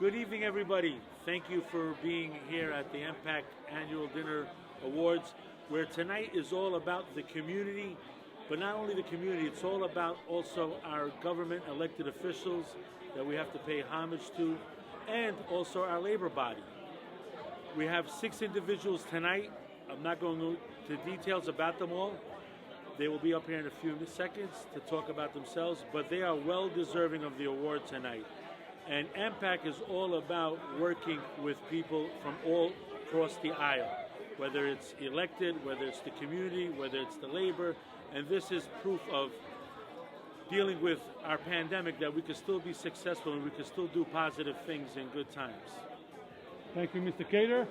Good evening, everybody. Thank you for being here at the MPAC Annual Dinner Awards, where tonight is all about the community, but not only the community, it's all about also our government elected officials that we have to pay homage to, and also our labor body. We have 6 individuals tonight. I'm not going to details about them all. They will be up here in a few seconds to talk about themselves, but they are well deserving of the award tonight. And MPAC is all about working with people from all across the aisle, whether it's elected, whether it's the community, whether it's the labor, and this is proof of dealing with our pandemic that we can still be successful and we can still do positive things in good times. Thank you, Mr. Cater.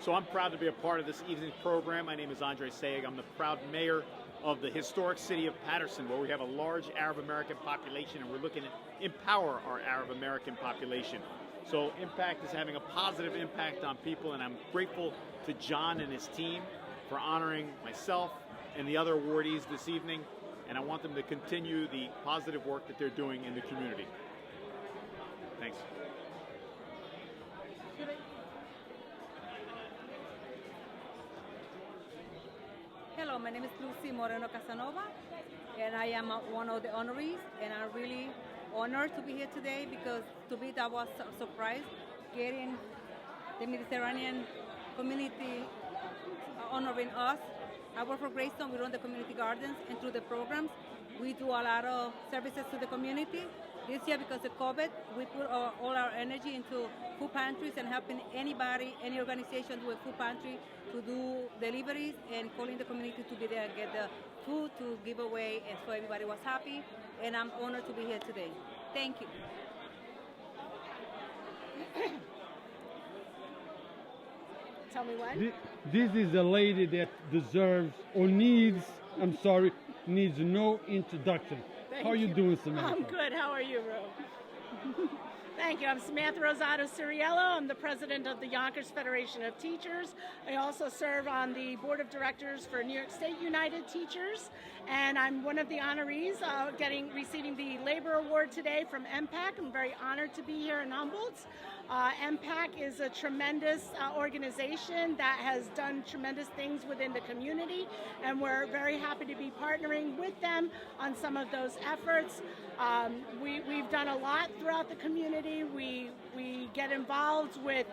So I'm proud to be a part of this evening's program. My name is Sayegh. I'm the proud mayor of the historic city of Patterson, where we have a large Arab American population, and we're looking to empower our Arab American population. So MPAC is having a positive impact on people, and I'm grateful to John and his team for honoring myself and the other awardees this evening, and I want them to continue the positive work that they're doing in the community. Thanks. Hello, my name is Moreno Casanova, and I am one of the honorees, and I'm really honored to be here today because to me that was a surprise, getting the Mediterranean community honoring us. I work for Greyston. We run the community gardens, and through the programs, we do a lot of services to the community. This year, because of COVID, we put all our energy into food pantries and helping anybody, any organization do a food pantry to do deliveries and calling the community to be there and get the food to give away, and so everybody was happy. And I'm honored to be here today. Thank you. Tell me what? This is a lady that deserves or needs no introduction. How are you doing, Samantha? I'm good. How are you, Ro? Thank you. I'm Samantha Rosado-Ciriello. I'm the president of the Yonkers Federation of Teachers. I also serve on the board of directors for New York State United Teachers, and I'm one of the honorees receiving the Labor Award today from MPAC. I'm very honored to be here in Humboldt. MPAC is a tremendous organization that has done tremendous things within the community, and we're very happy to be partnering with them on some of those efforts. We've done a lot throughout the community. We get involved with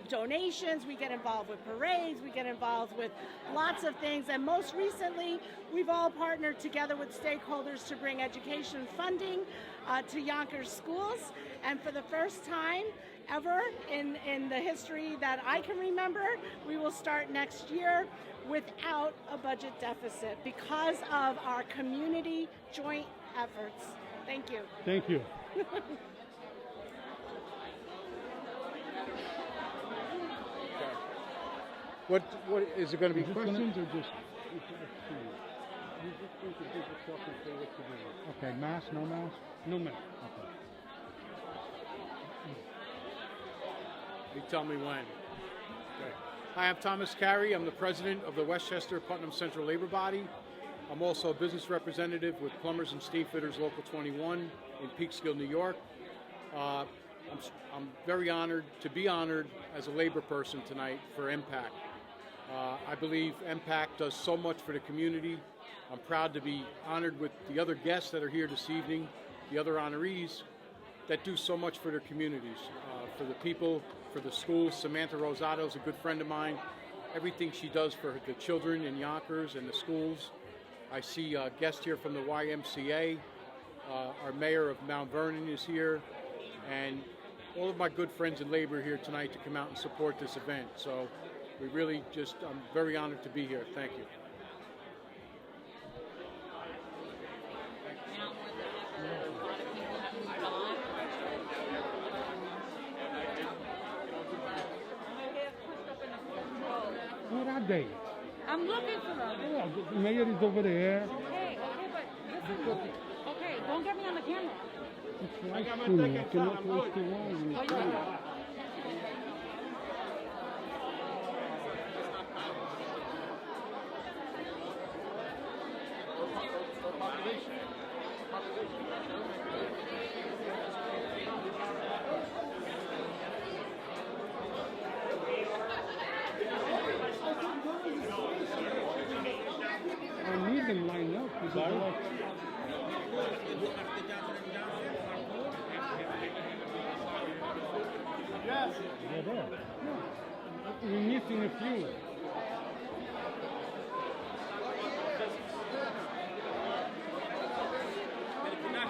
donations, we get involved with parades, we get involved with lots of things, and most recently we've all partnered together with stakeholders to bring education funding to Yonkers schools, and for the first time ever in the history that I can remember, we will start next year without a budget deficit because of our community joint efforts. Thank you. Thank you. What is it going to be questions or just? You just introduce yourself and say what you're doing. Okay, mask, no mask? No mask. Okay. You tell me when. Okay. Hi, I'm Thomas Carey. I'm the president of the Westchester Putnam Central Labor Body. I'm also a business representative with Plumbers and Steamfitters Local 21 in Peekskill, New York. I'm very honored to be honored as a labor person tonight for MPAC. I believe MPAC does so much for the community. I'm proud to be honored with the other guests that are here this evening, the other honorees that do so much for their communities, for the people, for the schools. Samantha Rosado is a good friend of mine. Everything she does for the children in Yonkers and the schools. I see a guest here from the YWCA. Our mayor of Mount Vernon is here, and all of my good friends in labor here tonight to come out and support this event. So we really I'm very honored to be here. Thank you. Where are they? I'm looking for them. Yeah, the mayor is over there. Okay, but listen. Okay, don't get me on the camera. It's nice to me. I cannot waste your wine. I need them lined up. Because they're like, Yes. they're there. Yeah. We're missing a few.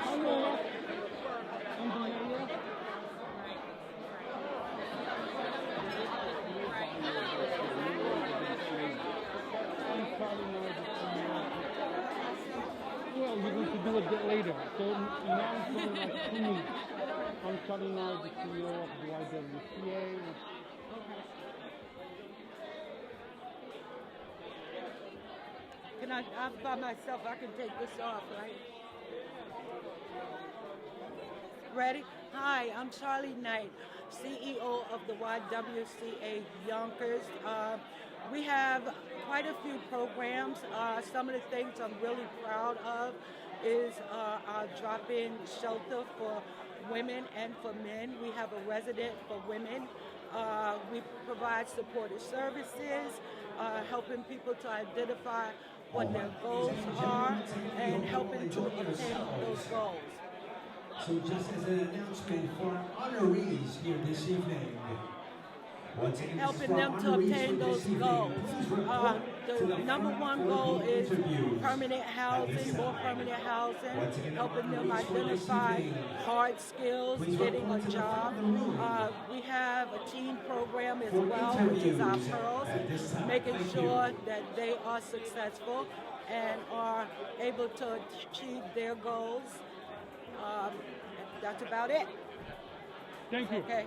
Hello. I'm the mayor. Well, we're going to do it a bit later. So now it's only like 2 minutes. I'm Charlie now, the CEO of the YWCA. Can I'm by myself, I can take this off, right? Ready? Hi, I'm Charlie Knight, CEO of the YWCA Yonkers. We have quite a few programs. Some of the things I'm really proud of is our drop-in shelter for women and for men. We have a resident for women. We provide supportive services, helping people to identify what their goals are and helping to obtain those goals. So just as an announcement for our honorees here this evening, once again, helping them to obtain those goals. The number one goal is permanent housing, more permanent housing, helping them identify hard skills, getting a job. We have a teen program as well, which is our Pearls, making sure that they are successful and are able to achieve their goals. That's about it. Thank you. Okay.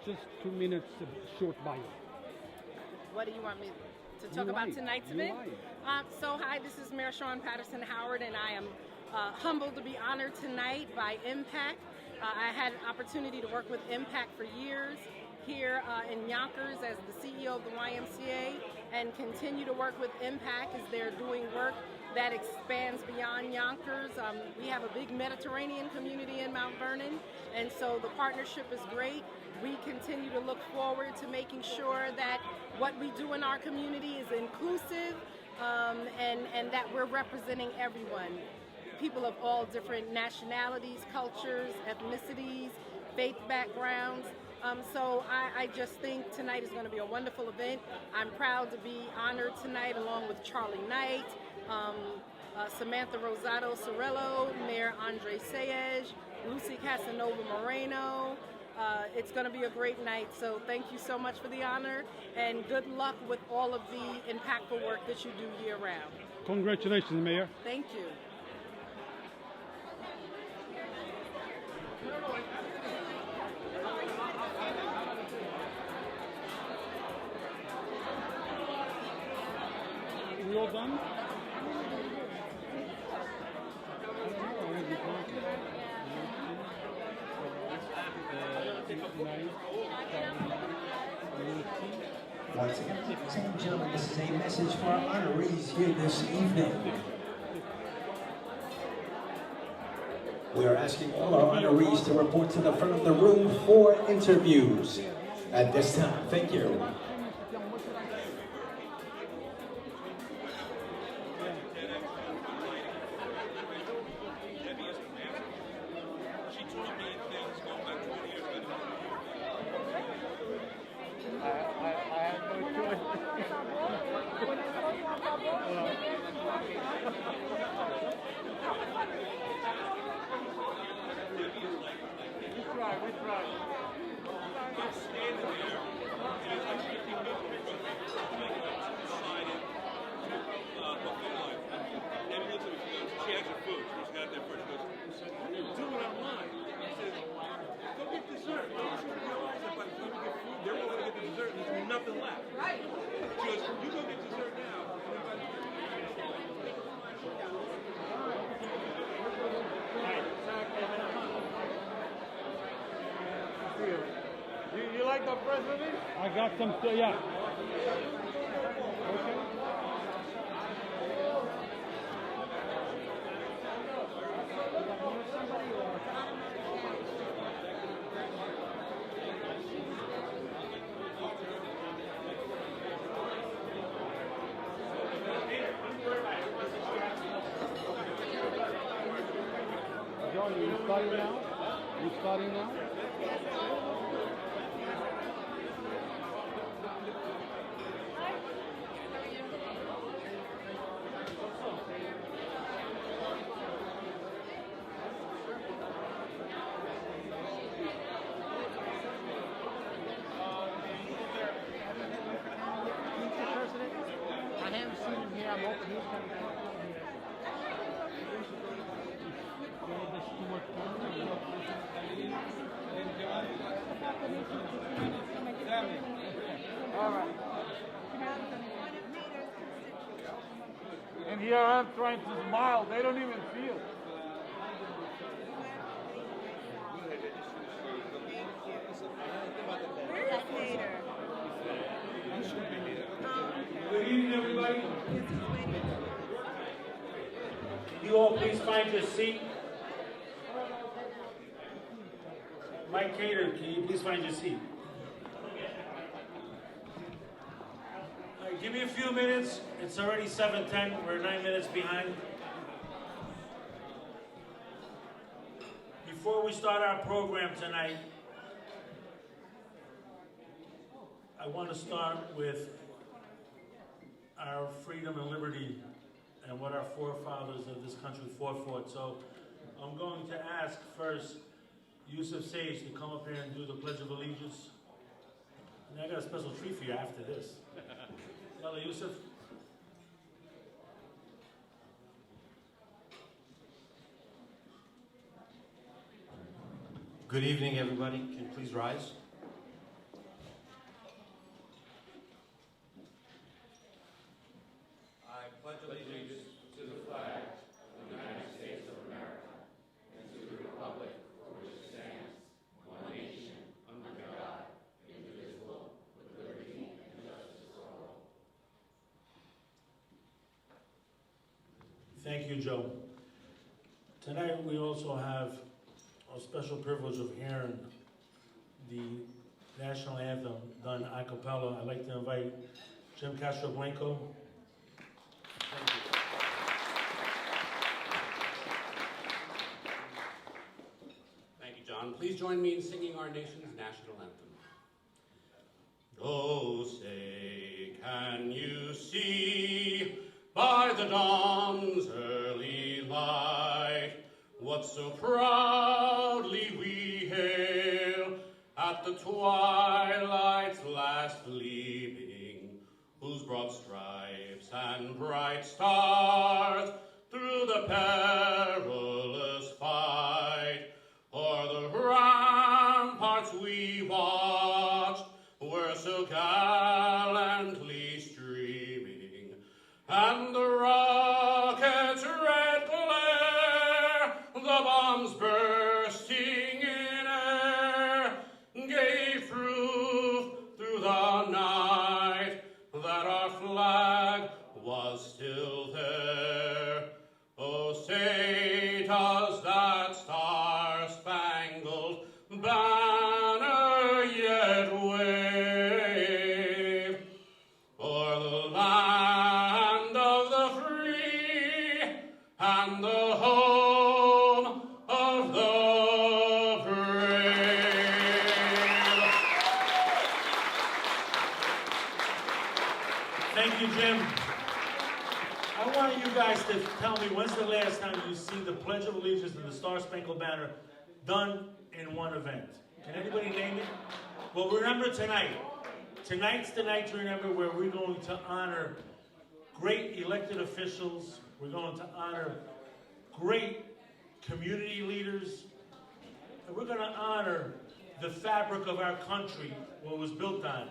Just 2 minutes of short bio. What do you want me to talk about tonight's event? So hi, this is Mayor Shawn Patterson Howard, and I am humbled to be honored tonight by MPAC. I had an opportunity to work with MPAC for years here in Yonkers as the CEO of the YMCA, and continue to work with MPAC as they're doing work that expands beyond Yonkers. We have a big Mediterranean community in Mount Vernon, and so the partnership is great. We continue to look forward to making sure that what we do in our community is inclusive and that we're representing everyone. People of all different nationalities, cultures, ethnicities, faith backgrounds. So I just think tonight is going to be a wonderful event. I'm proud to be honored tonight along with Charlie Knight, Samantha Rosado-Ciriello, Mayor Andre Sayegh, Lucy Casanova-Moreno. It's going to be a great night, so thank you so much for the honor, and good luck with all of the impactful work that you do year-round. Congratulations, Mayor. Thank you. We all done? Once again, ladies and gentlemen, this is a message for our honorees here this evening. We are asking all our honorees to report to the front of the room for interviews at this time. Thank you. like the press release? I got some, yeah. Okay. John, you starting now? You starting now? I haven't seen him here. I'm hoping he's going to come here. All right. And here I'm trying to smile. They don't even feel. Good evening, everybody. You all please find your seat. Mike Cater, can you please find your seat? All right, give me a few minutes. It's already 7:10. We're 9 minutes behind. Before we start our program tonight, I want to start with our freedom and liberty and what our forefathers of this country fought for. So I'm going to ask first Yusuf Sayegh to come up here and do the Pledge of Allegiance. And I got a special treat for you after this. Yalla, Yusuf. Good evening, everybody. Can you please rise? I pledge allegiance to the flag of the United States of America and to the republic for which it stands, one nation, under God, indivisible, with liberty and justice for all. Thank you, Joe. Tonight we also have a special privilege of hearing the national anthem done a cappella. I'd like to invite Jim Castro-Blanco. Thank you. Thank you, John. Please join me in singing our nation's national anthem. Oh, say, can you see by the dawn's early light what so proudly we hail at the twilight's last gleaming, whose broad stripes and bright stars through the perilous fight o'er the ramparts we watched were so gallantly streaming, and the rocket's red glare, the bombs bursting in air, gave proof through the night that our flag was still there. Oh, say does that star-spangled banner yet wave o'er the land of the free and the home of the brave? Thank you, Jim. I want you guys to tell me when's the last time you see the Pledge of Allegiance and the Star-Spangled Banner done in one event. Can anybody name it? Well, remember tonight. Tonight's the night to remember where we're going to honor great elected officials. We're going to honor great community leaders. And we're going to honor the fabric of our country, what it was built on.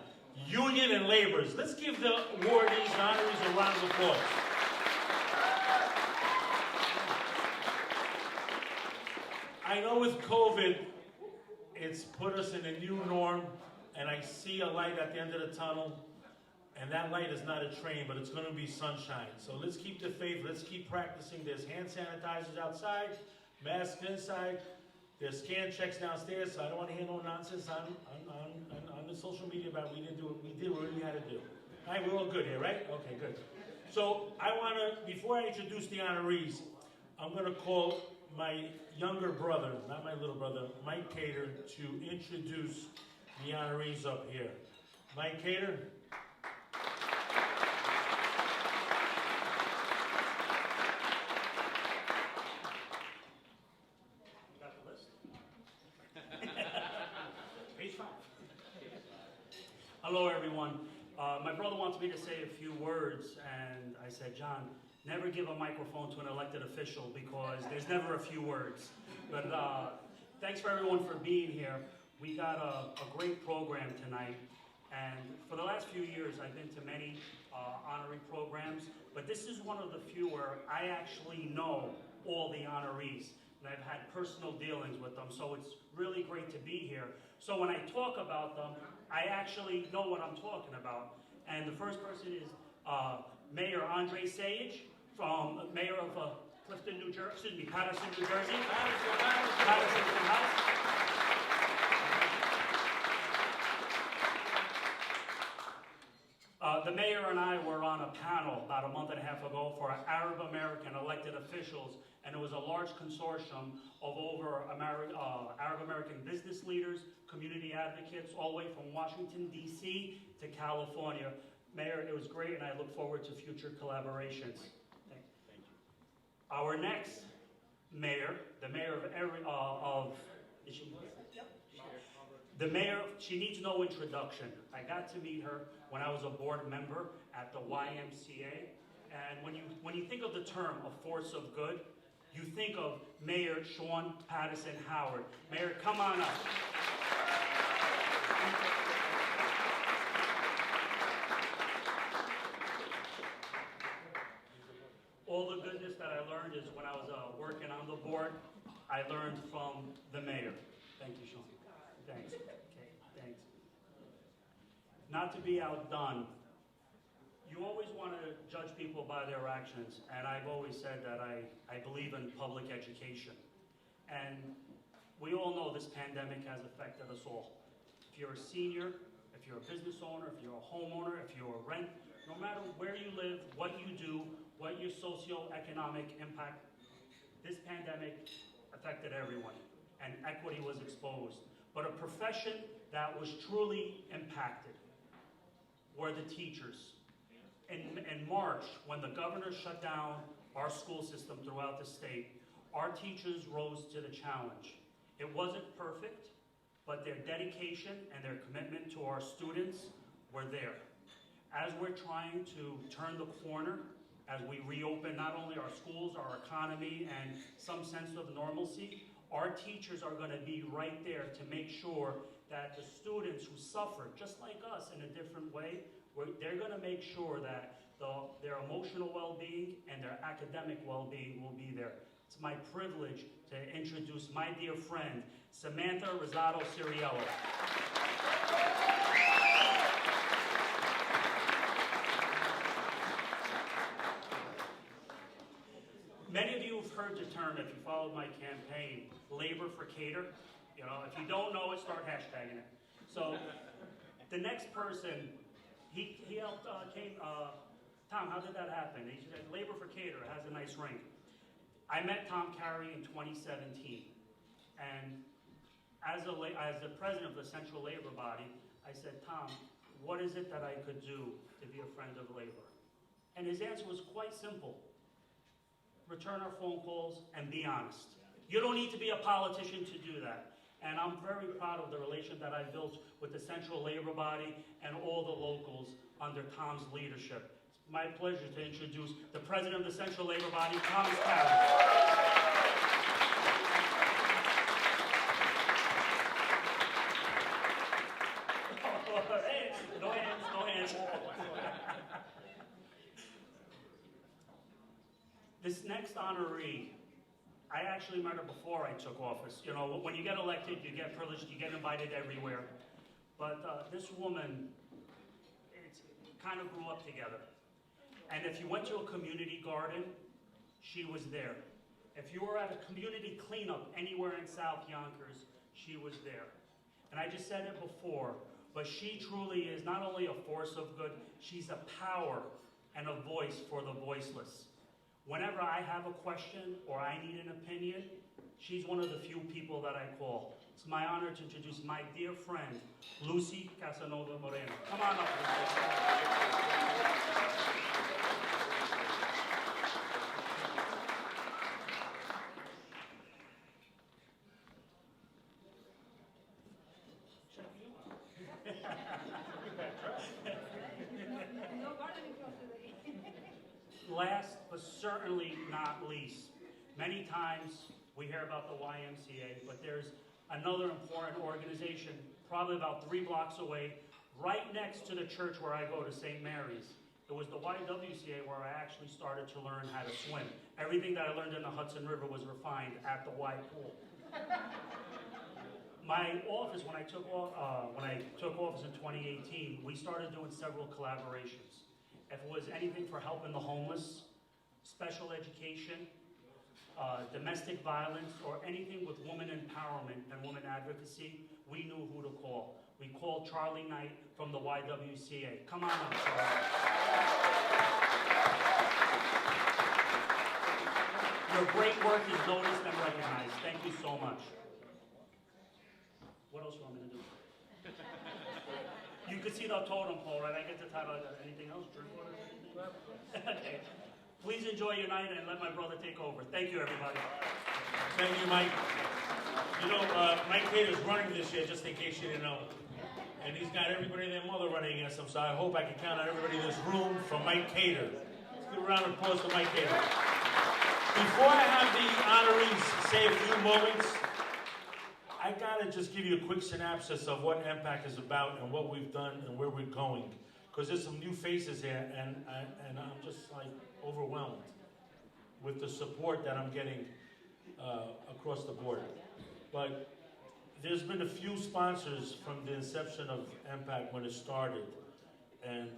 Union and labors. Let's give the awardees and honorees a round of applause. I know with COVID, it's put us in a new norm, and I see a light at the end of the tunnel, and that light is not a train, but it's going to be sunshine. So let's keep the faith. Let's keep practicing. There's hand sanitizers outside, masks inside. There's scan checks downstairs, so I don't want to hear no nonsense on the social media about we didn't do it. We did what we had to do. All right, we're all good here, right? Okay, good. So I want to, before I introduce the honorees, I'm going to call my younger brother, not my little brother, Mike Cater, to introduce the honorees up here. Mike Cater. Hello, everyone. My brother wants me to say a few words, and I said, John, never give a microphone to an elected official because there's never a few words. But thanks for everyone for being here. We got a great program tonight, and for the last few years, I've been to many honorary programs, but this is one of the few where I actually know all the honorees, and I've had personal dealings with them, so it's really great to be here. So when I talk about them, I actually know what I'm talking about. And the first person is Mayor Sayegh, from Mayor of Clifton, New Jersey, excuse me, Patterson, New Jersey. Patterson in the house. The mayor and I were on a panel about a month and a half ago for Arab American elected officials, and it was a large consortium of over Arab American business leaders, community advocates, all the way from Washington, D.C. to California. Mayor, it was great, and I look forward to future collaborations. Thank you. Our next mayor, the mayor of the mayor, she needs no introduction. I got to meet her when I was a board member at the YWCA, and when you think of the term a force of good, you think of Mayor Shawn Patterson Howard. Mayor, come on up. All the goodness that I learned is when I was working on the board, I learned from the mayor. Thank you, Shawn. Thanks. Okay, thanks. Not to be outdone, you always want to judge people by their actions, and I've always said that I believe in public education. And we all know this pandemic has affected us all. If you're a senior, if you're a business owner, if you're a homeowner, if you're a rent, no matter where you live, what you do, what your socioeconomic impact, this pandemic affected everyone, and equity was exposed. But a profession that was truly impacted were the teachers. In March, when the governor shut down our school system throughout the state, our teachers rose to the challenge. It wasn't perfect, but their dedication and their commitment to our students were there. As we're trying to turn the corner, as we reopen not only our schools, our economy, and some sense of normalcy, our teachers are going to be right there to make sure that the students who suffer, just like us in a different way, they're going to make sure that their emotional well-being and their academic well-being will be there. It's my privilege to introduce my dear friend, Samantha Rosado-Ciriello. Many of you have heard the term, if you followed my campaign, labor for cater. You know, if you don't know it, start hashtagging it. So the next person, he helped, Tom, how did that happen? He said, labor for cater has a nice ring. I met Tom Carey in 2017, and as the president of the Central Labor Body, I said, Tom, what is it that I could do to be a friend of labor? And his answer was quite simple. Return our phone calls and be honest. You don't need to be a politician to do that. And I'm very proud of the relation that I built with the Central Labor Body and all the locals under Tom's leadership. It's my pleasure to introduce the president of the Central Labor Body, Thomas Carey. No hands, no hands. This next honoree, I actually met her before I took office. You know, when you get elected, you get privileged, you get invited everywhere. but this woman, kind of grew up together. And if you went to a community garden, she was there. If you were at a community cleanup anywhere in South Yonkers, she was there. And I just said it before, but she truly is not only a force of good, she's a power and a voice for the voiceless. Whenever I have a question or I need an opinion, she's one of the few people that I call. It's my honor to introduce my dear friend, Lucy Casanova-Moreno. Come on up, Lucy. Last but certainly not least, many times we hear about the YMCA, but there's another important organization, probably about 3 blocks away, right next to the church where I go to St. Mary's. It was the YWCA where I actually started to learn how to swim. Everything that I learned in the Hudson River was refined at the Y pool. My office, when I took office in 2018, we started doing several collaborations. If it was anything for helping the homeless, special education, domestic violence, or anything with women empowerment and women advocacy, we knew who to call. We called Charlie Knight from the YWCA. Come on up, Charlie. Your great work is noticed and recognized. Thank you so much. What else you want me to do? You can see the totem pole, right? I get the title. Anything else? Drink water? Okay. Please enjoy your night and let my brother take over. Thank you, everybody. Thank you, Mike. You know, Mike Cater's running this year, just in case you didn't know. And he's got everybody and their mother running against him, so I hope I can count on everybody in this room from Mike Cater. Let's give a round of applause to Mike Cater. Before I have the honorees say a few moments, I gotta just give you a quick synopsis of what MPAC is about and what we've done and where we're going. Because there's some new faces here, and I'm just like overwhelmed with the support that I'm getting across the board. But there's been a few sponsors from the inception of MPAC when it started, and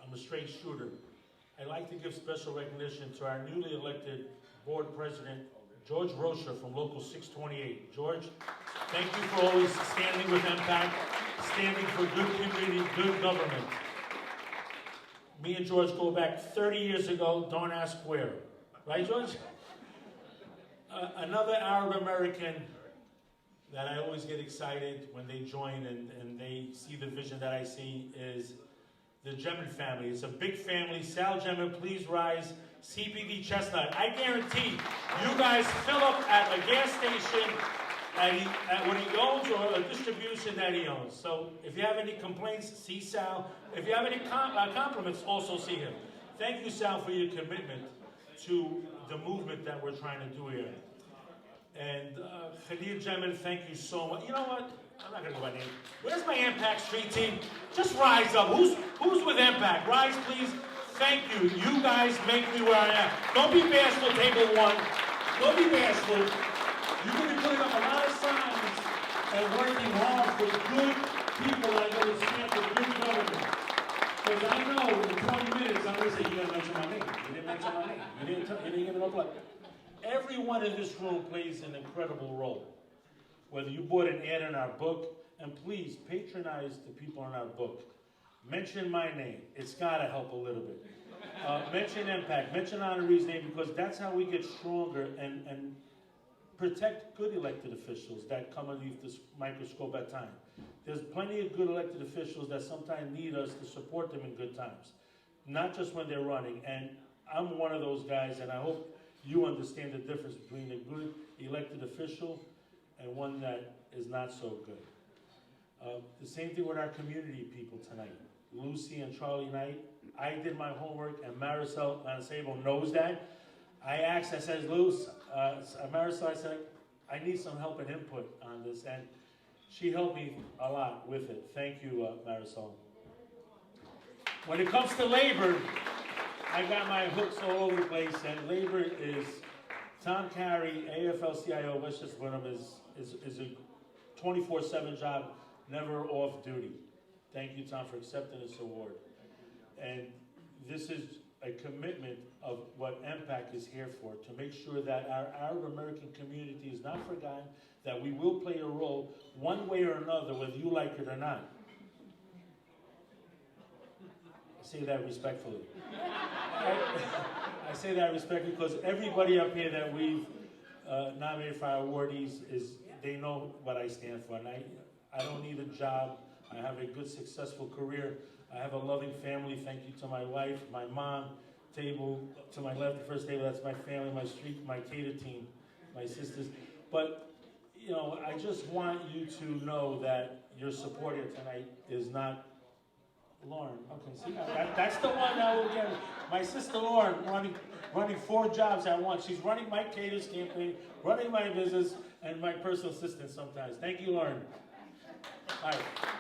I'm a straight shooter. I'd like to give special recognition to our newly elected board president, George Roscher from Local 628. George, thank you for always standing with MPAC, standing for good community, good government. Me and George go back 30 years ago, don't ask where. Right, George? Another Arab American that I always get excited when they join and they see the vision that I see is the Gemin family. It's a big family. Sal Gemin, please rise. CBD Chestnut. I guarantee you guys fill up at a gas station at what he owns or a distribution that he owns. So if you have any complaints, see Sal. If you have any compliments, also see him. Thank you, Sal, for your commitment to the movement that we're trying to do here. And Khalil Gemin, thank you so much. You know what? I'm not going to go by name. Where's my MPAC street team? Just rise up. Who's with MPAC? Rise, please. Thank you. You guys make me where I am. Don't be bashful, table one. Don't be bashful. You're going to be putting up a lot of signs and working hard for good people that are going to stand for good government. Because I know in 20 minutes, I'm going to say, you didn't mention my name. You didn't mention my name. You didn't give it up like that. Everyone in this room plays an incredible role. Whether you bought an ad in our book, and please patronize the people in our book. Mention my name. It's got to help a little bit. Mention MPAC. Mention honoree's name, because that's how we get stronger and protect good elected officials that come underneath this microscope at times. There's plenty of good elected officials that sometimes need us to support them in good times, not just when they're running. And I'm one of those guys, and I hope you understand the difference between a good elected official and one that is not so good. The same thing with our community people tonight. Lucy and Charlie Knight. I did my homework, and Marisol Mancebo knows that. I asked, I said, Marisol, I said, I need some help and input on this, and she helped me a lot with it. Thank you, Marisol. When it comes to labor, I got my hooks all over the place, and labor is Tom Carey, AFL-CIO, Westchester, Putnam is a 24/7 job never off duty. Thank you, Tom, for accepting this award. And this is a commitment of what MPAC is here for, to make sure that our Arab American community is not forgotten, that we will play a role one way or another, whether you like it or not. I say that respectfully. I say that respectfully because everybody up here that we've nominated for our awardees, they know what I stand for. And I don't need a job. I have a good, successful career. I have a loving family. Thank you to my wife, my mom, table to my left, the first table, that's my family, my street, my cater team, my sisters. But, you know, I just want you to know that your support here tonight is not Lauren. Okay, see, that's the one that will get my sister Lauren running 4 jobs at once. She's running my caters campaign, running my business, and my personal assistant sometimes. Thank you, Lauren. All right.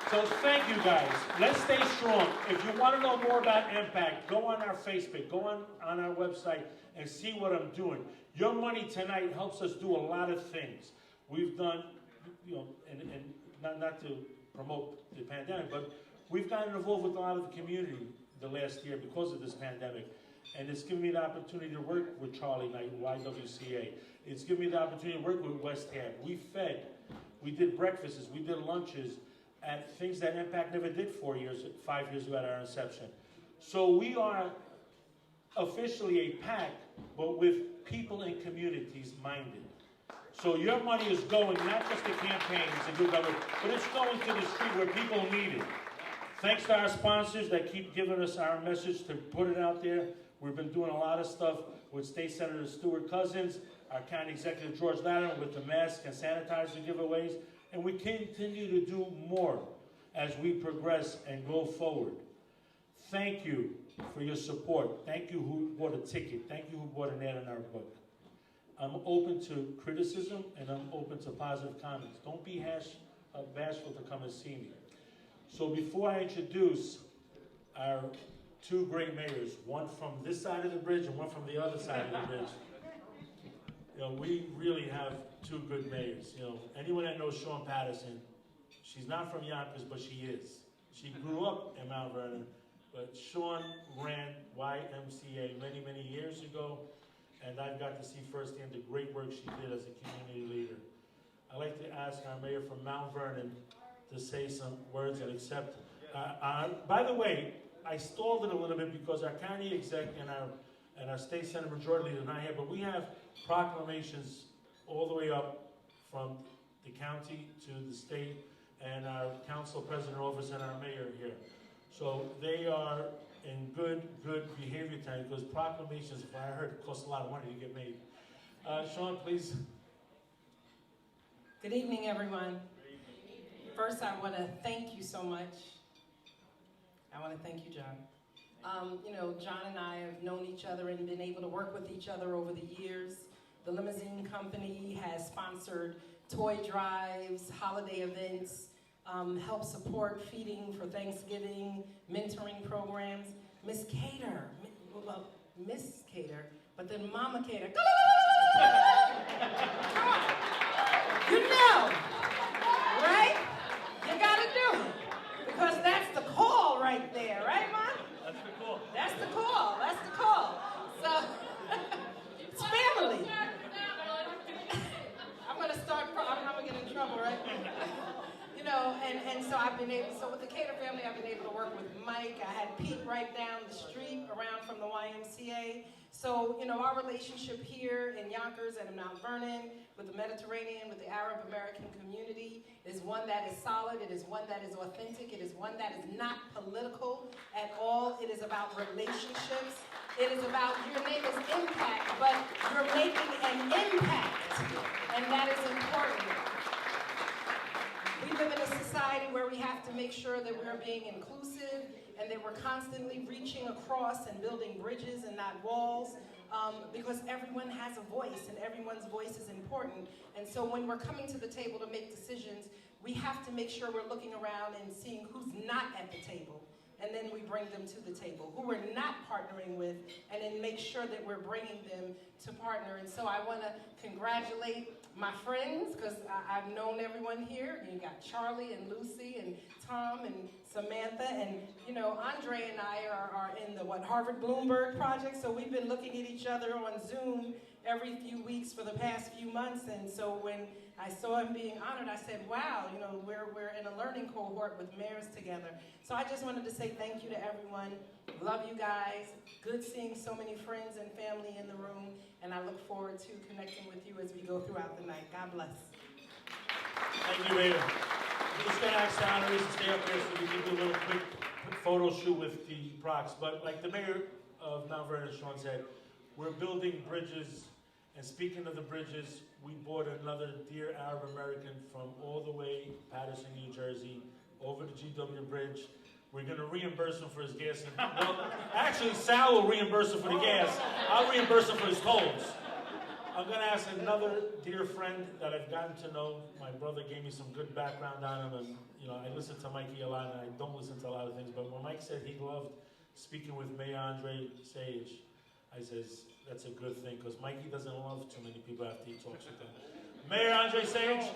So thank you, guys. Let's stay strong. If you want to know more about MPAC, go on our Facebook, go on our website, and see what I'm doing. Your money tonight helps us do a lot of things. We've done, you know, and not to promote the pandemic, but we've gotten involved with a lot of the community the last year because of this pandemic. And it's given me the opportunity to work with Charlie Knight, YWCA. It's given me the opportunity to work with West Ham. We fed. We did breakfasts, we did lunches at things that MPAC never did 5 years ago at our inception. So we are officially a PAC, but with people and communities minded. So your money is going not just to campaigns and good government, but it's going to the street where people need it. Thanks to our sponsors that keep giving us our message to put it out there. We've been doing a lot of stuff with State Senator Stuart Cousins, our County Executive George Ladder with the mask and sanitizer giveaways, and we continue to do more as we progress and go forward. Thank you for your support. Thank you who bought a ticket. Thank you who bought an ad in our book. I'm open to criticism and I'm open to positive comments. Don't be bashful to come and see me. So before I introduce our 2 great mayors, one from this side of the bridge and one from the other side of the bridge, you know, we really have 2 good mayors. You know, anyone that knows Shawn Patterson, she's not from Yonkers, but she is. She grew up in Mount Vernon, but Shawn ran YWCA many, many years ago, and I've got to see firsthand the great work she did as a community leader. I'd like to ask our mayor from Mount Vernon to say some words and accept. By the way, I stalled it a little bit because our county exec and our state senate majority leader are not here, but we have proclamations all the way up from the county to the state, and our council president office and our mayor here. So they are in good behavior time because proclamations, if I heard, cost a lot of money to get made. Shawn, please. Good evening, everyone. First, I want to thank you so much. I want to thank you, John. You know, John and I have known each other and been able to work with each other over the years. The limousine company has sponsored toy drives, holiday events, help support feeding for Thanksgiving, mentoring programs. Miss Cater, but then Mama Cater. Come on. You know, right? You gotta do it. Because that's the call right there, right, Mom? That's the call. That's the call. That's the call. So, it's family. I'm going to start, I'm going to get in trouble, right? You know, and so I've been able, so with the Cater family, I've been able to work with Mike. I had Pete right down the street around from the YMCA. So, you know, our relationship here in Yonkers and in Mount Vernon with the Mediterranean, with the Arab American community is one that is solid. It is one that is authentic. It is one that is not political at all. It is about relationships. It is about, your name is Impact, but you're making an impact, and that is important. We live in a society where we have to make sure that we're being inclusive and that we're constantly reaching across and building bridges and not walls, because everyone has a voice and everyone's voice is important. And so when we're coming to the table to make decisions, we have to make sure we're looking around and seeing who's not at the table. And then we bring them to the table, who we're not partnering with, and then make sure that we're bringing them to partner. And so I want to congratulate my friends, because I've known everyone here. You got Charlie and Lucy and Tom and Samantha, and you know, Andre and I are in the Harvard Bloomberg project, so we've been looking at each other on Zoom every few weeks for the past few months, and so when I saw him being honored, I said, wow, you know, we're in a learning cohort with mayors together. So I just wanted to say thank you to everyone. Love you guys. Good seeing so many friends and family in the room, and I look forward to connecting with you as we go throughout the night. God bless. Thank you, Mayor. I'm just going to ask the honorees to stay up there so we can do a little quick photo shoot with the procs. But like the mayor of Mount Vernon, Shawn, said, we're building bridges. And speaking of the bridges, we bought another dear Arab American from all the way Patterson, New Jersey, over the GW Bridge. We're going to reimburse him for his gas. Well, actually, Sal will reimburse him for the gas. I'll reimburse him for his tolls. I'm going to ask another dear friend that I've gotten to know. My brother gave me some good background on him, and you know, I listen to Mikey a lot, and I don't listen to a lot of things. But when Mike said he loved speaking with Mayor Andre Sayegh, I says that's a good thing because Mikey doesn't love too many people after he talks with them. Mayor Andre Sayegh.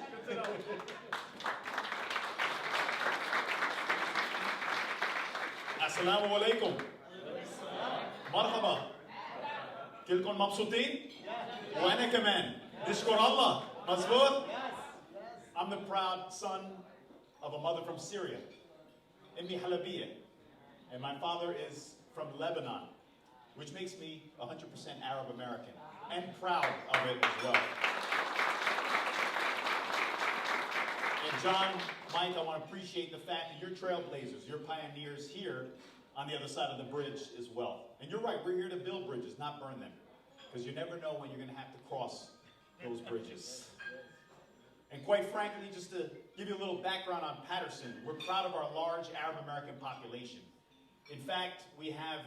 السلام عليكم مرحبا كلكم مبسوطين وانا كمان نشكر الله مظبوط. I'm the proud son of a mother from Syria, Ummi Halabiya, and my father is from Lebanon, which makes me 100% Arab American and proud of it as well. And John, Mike, I want to appreciate the fact that you're trailblazers, you're pioneers here on the other side of the bridge as well. And you're right, we're here to build bridges, not burn them, because you never know when you're going to have to cross those bridges. And quite frankly, just to give you a little background on Patterson, we're proud of our large Arab American population. In fact, we have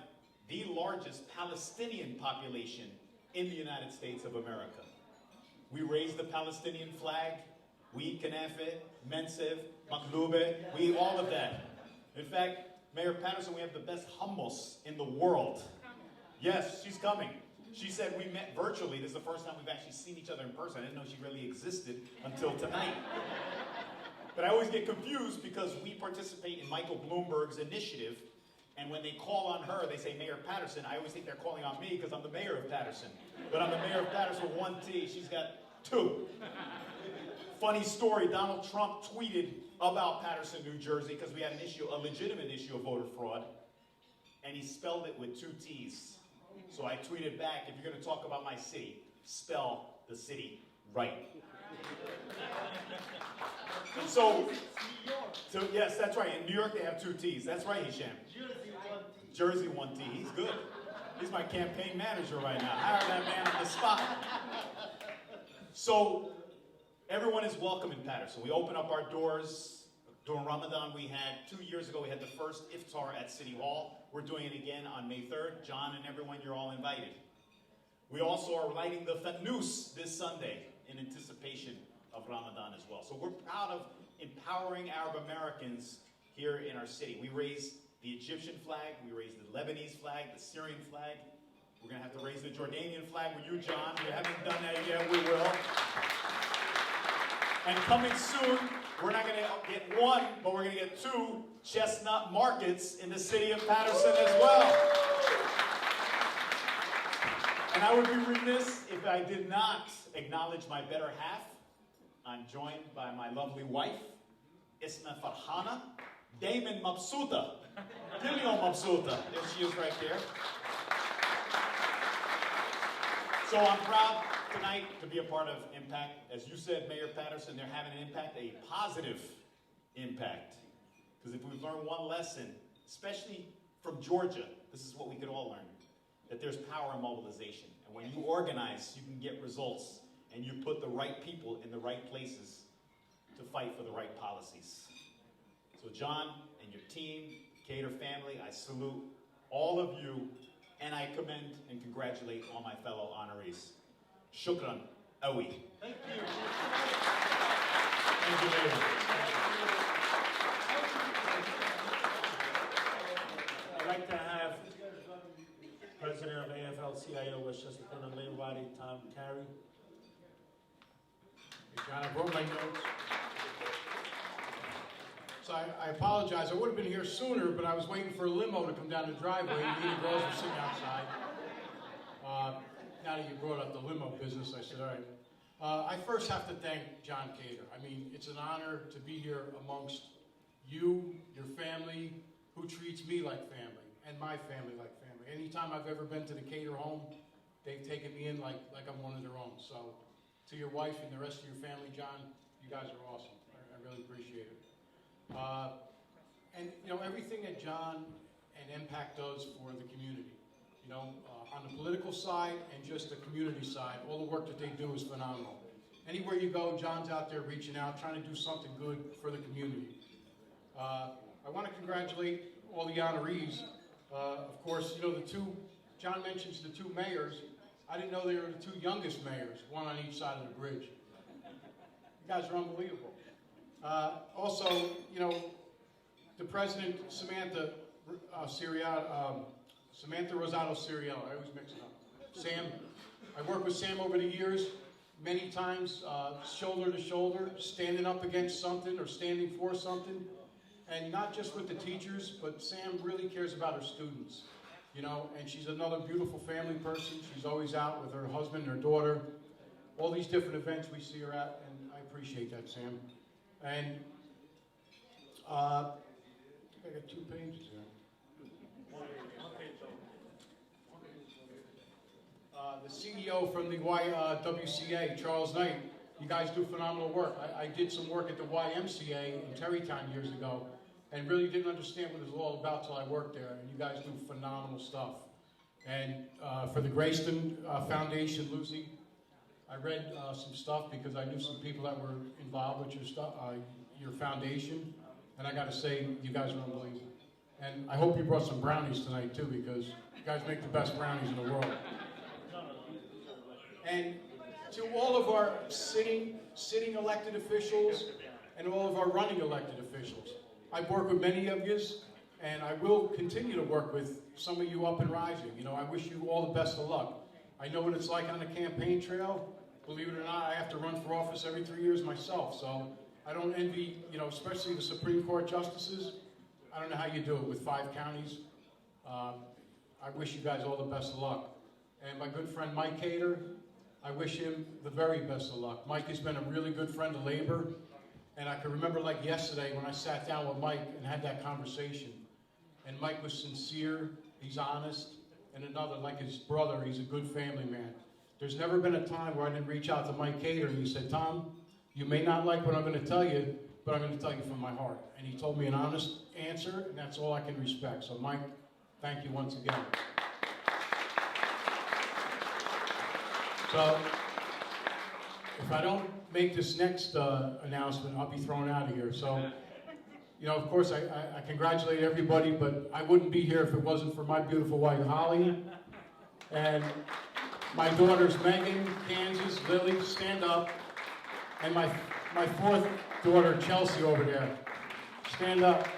the largest Palestinian population in the United States of America. We raise the Palestinian flag. We eat kanafe, mensev, maklube, we eat all of that. In fact, Mayor Patterson, we have the best hummus in the world. Yes, she's coming. She said we met virtually. This is the first time we've actually seen each other in person. I didn't know she really existed until tonight. But I always get confused because we participate in Michael Bloomberg's initiative, and when they call on her, they say Mayor Patterson. I always think they're calling on me because I'm the mayor of Patterson. But I'm the mayor of Patterson with one T. She's got two. Funny story, Donald Trump tweeted about Patterson, New Jersey, because we had an issue, a legitimate issue of voter fraud, and he spelled it with two T's. So I tweeted back, if you're going to talk about my city, spell the city right. And so yes, that's right. In New York, they have two T's. That's right, Hisham. Jersey, one T. He's good. He's my campaign manager right now. Hire that man on the spot. So everyone is welcome in Patterson. We open up our doors. During Ramadan, 2 years ago, we had the first iftar at City Hall. We're doing it again on May 3rd. John and everyone, you're all invited. We also are lighting the fanus this Sunday in anticipation of Ramadan as well. So we're proud of empowering Arab Americans here in our city. We raise the Egyptian flag, we raise the Lebanese flag, the Syrian flag. We're going to have to raise the Jordanian flag with you, John. We haven't done that yet, we will. And coming soon, we're not going to get one, but we're going to get two chestnut markets in the city of Patterson as well. And I would be remiss if I did not acknowledge my better half. I'm joined by my lovely wife, Isma Farhana, Damon Mabsuta. Dilio Mabsuta. There she is right there. So I'm proud tonight to be a part of MPAC. As you said, Mayor Patterson, they're having an impact, a positive impact. Because if we've learned one lesson, especially from Georgia, this is what we could all learn, that there's power in mobilization. And when you organize, you can get results, and you put the right people in the right places to fight for the right policies. So John and your team, Cater family, I salute all of you, and I commend and congratulate all my fellow honorees. Shukran, awi. Thank you. Thank you, Mayor. I'd like to have President of AFL-CIO Westchester Putnam Labor Body, Tom Carey. John, I wrote my notes. So I apologize. I would have been here sooner, but I was waiting for a limo to come down the driveway, and me and the girls were sitting outside. Now that you brought up the limo business, I said, all right. I first have to thank John Cater. I mean, it's an honor to be here amongst you, your family, who treats me like family, and my family like family. Anytime I've ever been to the Cater home, they've taken me in like I'm one of their own. So to your wife and the rest of your family, John, you guys are awesome. I really appreciate it. And, you know, everything that John and MPAC does for the community, you know, on the political side and just the community side, all the work that they do is phenomenal. Anywhere you go, John's out there reaching out, trying to do something good for the community. I want to congratulate all the honorees. Of course, you know, John mentions the two mayors. I didn't know they were the two youngest mayors, one on each side of the bridge. You guys are unbelievable. Also, you know, the president, Samantha Rosado-Ciriello, I always mix it up. Sam, I worked with Sam over the years, many times, shoulder to shoulder, standing up against something or standing for something. And not just with the teachers, but Sam really cares about her students, you know, and she's another beautiful family person. She's always out with her husband, her daughter, all these different events we see her at, and I appreciate that, Sam. And I got 2 pages here. The CEO from the YWCA, Charles Knight, you guys do phenomenal work. I did some work at the YMCA in Terrytown years ago and really didn't understand what it was all about till I worked there, and you guys do phenomenal stuff. And for the Greyston Foundation, Lucy, I read some stuff because I knew some people that were involved with your stuff, your foundation, and I got to say, you guys are unbelievable. And I hope you brought some brownies tonight too, because you guys make the best brownies in the world. And to all of our sitting elected officials and all of our running elected officials, I've worked with many of you, and I will continue to work with some of you up and rising. You know, I wish you all the best of luck. I know what it's like on the campaign trail. Believe it or not, I have to run for office every 3 years myself, so I don't envy, you know, especially the Supreme Court justices. I don't know how you do it with 5 counties. I wish you guys all the best of luck. And my good friend Mike Cater, I wish him the very best of luck. Mike has been a really good friend of labor, and I can remember like yesterday when I sat down with Mike and had that conversation. And Mike was sincere, he's honest, and another, like his brother, he's a good family man. There's never been a time where I didn't reach out to Mike Cater and he said, Tom, you may not like what I'm going to tell you, but I'm going to tell you from my heart. And he told me an honest answer, and that's all I can respect. So Mike, thank you once again. So, if I don't make this next announcement, I'll be thrown out of here. So, you know, of course, I congratulate everybody, but I wouldn't be here if it wasn't for my beautiful wife, Holly, and my daughters, Megan, Kansas, Lily, stand up, and my 4th daughter, Chelsea, over there. Stand up.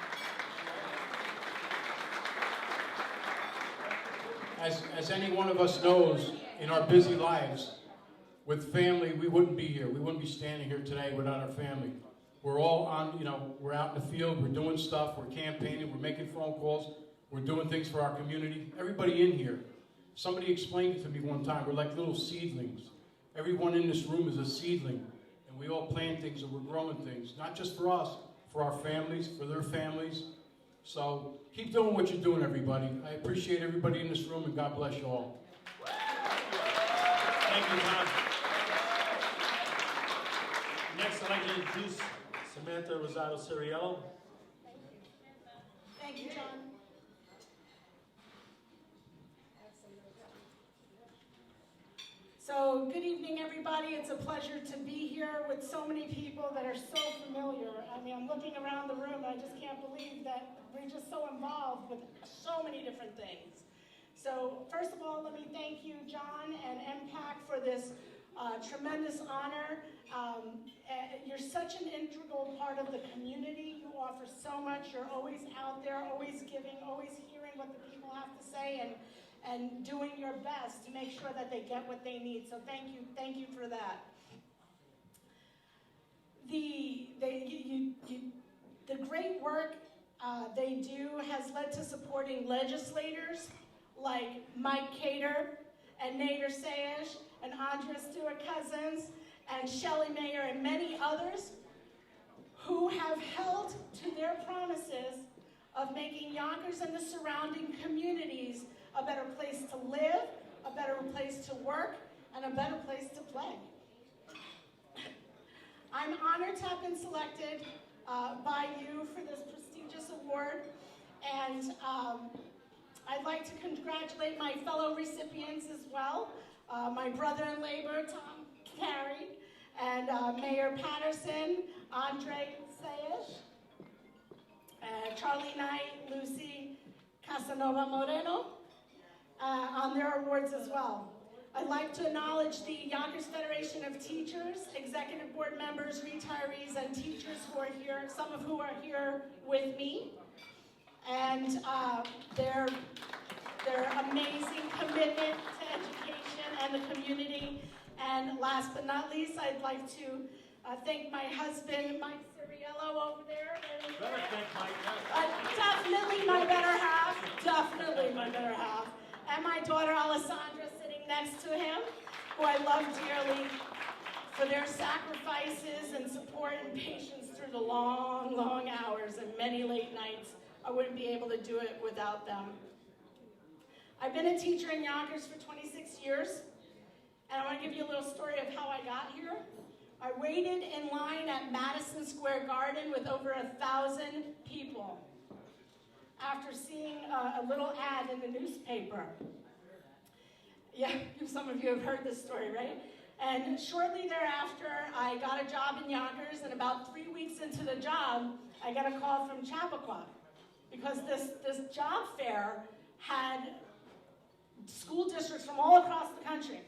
As any one of us knows, in our busy lives, with family, we wouldn't be here. We wouldn't be standing here today without our family. We're all on, you know, we're out in the field, we're doing stuff, we're campaigning, we're making phone calls, we're doing things for our community. Everybody in here. Somebody explained it to me one time, we're like little seedlings. Everyone in this room is a seedling, and we all plant things and we're growing things, not just for us, for our families, for their families. So keep doing what you're doing, everybody. I appreciate everybody in this room, and God bless you all. Thank you, Tom. Next, I'd like to introduce Samantha Rosado-Ciriello. Thank you, John. So, good evening, everybody. It's a pleasure to be here with so many people that are so familiar. I mean, I'm looking around the room, and I just can't believe that we're just so involved with so many different things. So, first of all, let me thank you, John and MPAC, for this tremendous honor. You're such an integral part of the community. You offer so much. You're always out there, always giving, always hearing what the people have to say, and doing your best to make sure that they get what they need. So thank you for that. great work they do has led to supporting legislators like Mike Cater and Nader Sayegh and Andrea Stewart-Cousins and Shelley Mayer and many others who have held to their promises of making Yonkers and the surrounding communities a better place to live, a better place to work, and a better place to play. I'm honored to have been selected by you for this prestigious award, and I'd like to congratulate my fellow recipients as well, my brother-in-labor, Tom Carey, and Mayor Patterson, Andre Sayegh, Charlie Knight, Lucy Casanova-Moreno, on their awards as well. I'd like to acknowledge the Yonkers Federation of Teachers, executive board members, retirees, and teachers who are here, some of who are here with me, and their amazing commitment to education and the community. And last but not least, I'd like to thank my husband, Mike Ciriello, over there. Better thank Mike. Definitely my better half. Definitely my better half. And my daughter, Alessandra, sitting next to him, who I love dearly, for their sacrifices and support and patience through the long, long hours and many late nights. I wouldn't be able to do it without them. I've been a teacher in Yonkers for 26 years, and I want to give you a little story of how I got here. I waited in line at Madison Square Garden with over 1,000 people after seeing a little ad in the newspaper. Yeah, some of you have heard this story, right? And shortly thereafter, I got a job in Yonkers, and about 3 weeks into the job, I got a call from Chappaqua, because this job fair had school districts from all across the country.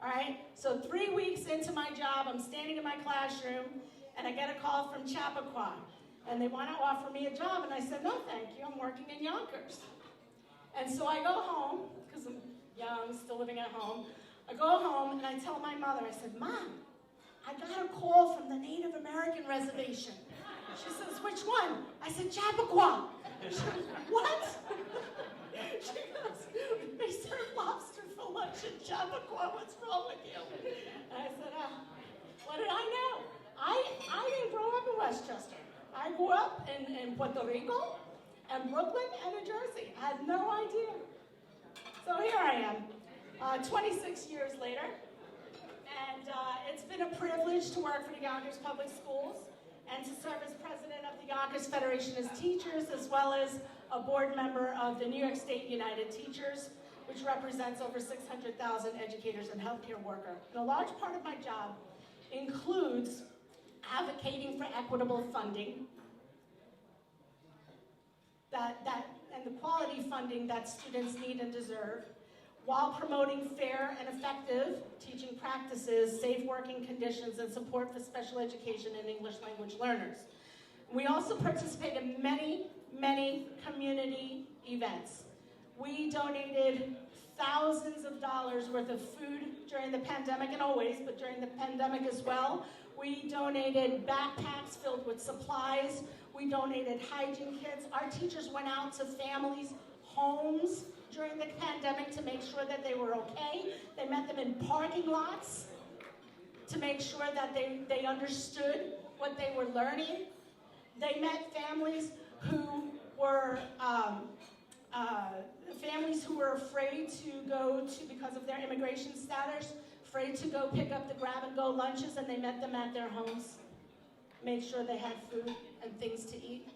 All right, so 3 weeks into my job, I'm standing in my classroom, and I get a call from Chappaqua, and they want to offer me a job, and I said, no, thank you, I'm working in Yonkers. And so I go home, because I'm young, still living at home. I go home, and I tell my mother, I said, Mom, I got a call from the Native American reservation. She says, which one? I said, Chappaqua. She goes, what? She goes, they serve lobster for lunch in Chappaqua. What's wrong with you? And I said, what did I know? I didn't grow up in Westchester. I grew up in Puerto Rico and Brooklyn and New Jersey. I had no idea. So here I am, 26 years later, and it's been a privilege to work for the Yonkers Public Schools and to serve as president of the Yonkers Federation of Teachers, as well as a board member of the New York State United Teachers, which represents over 600,000 educators and healthcare workers. And a large part of my job includes advocating for equitable funding, and the quality funding that students need and deserve, while promoting fair and effective teaching practices, safe working conditions, and support for special education and English language learners. We also participate in many, many community events. We donated thousands of dollars worth of food during the pandemic, and always, but during the pandemic as well. We donated backpacks filled with supplies. We donated hygiene kits. Our teachers went out to families' homes during the pandemic to make sure that they were okay. They met them in parking lots to make sure that they understood what they were learning. They met families who were afraid to go to, because of their immigration status, afraid to go pick up the grab-and-go lunches, and they met them at their homes, made sure they had food and things to eat,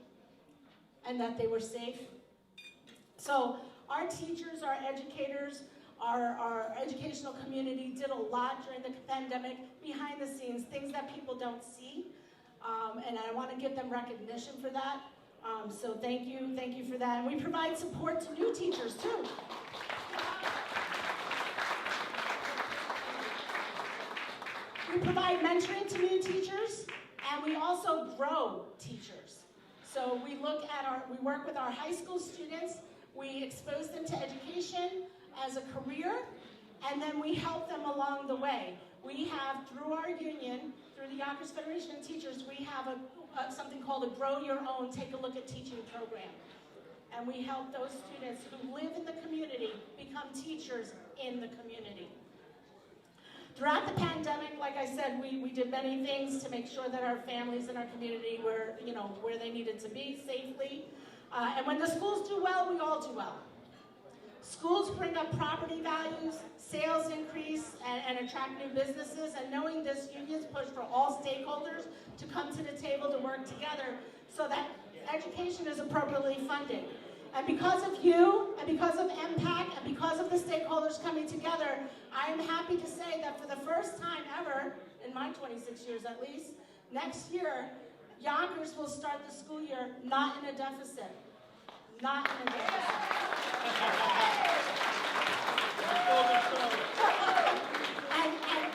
and that they were safe. So our teachers, our educators, our educational community did a lot during the pandemic, behind the scenes, things that people don't see, and I want to give them recognition for that. So thank you for that. And we provide support to new teachers too. We provide mentoring to new teachers, and we also grow teachers. So we work with our high school students, we expose them to education as a career, and then we help them along the way. We have, through our union, through through the Yonkers Federation of Teachers, we have something called a Grow Your Own, Take a Look at Teaching program. And we help those students who live in the community become teachers in the community. Throughout the pandemic, like I said, we did many things to make sure that our families and our community were, where they needed to be safely. And when the schools do well, we all do well. Schools bring up property values, sales increase, and attract new businesses. And knowing this, unions push for all stakeholders to come to the table to work together so that education is appropriately funded. And because of you, and because of MPAC, and because of the stakeholders coming together, I am happy to say that for the first time ever, in my 26 years at least, next year, Yonkers will start the school year not in a deficit. Not in a deficit.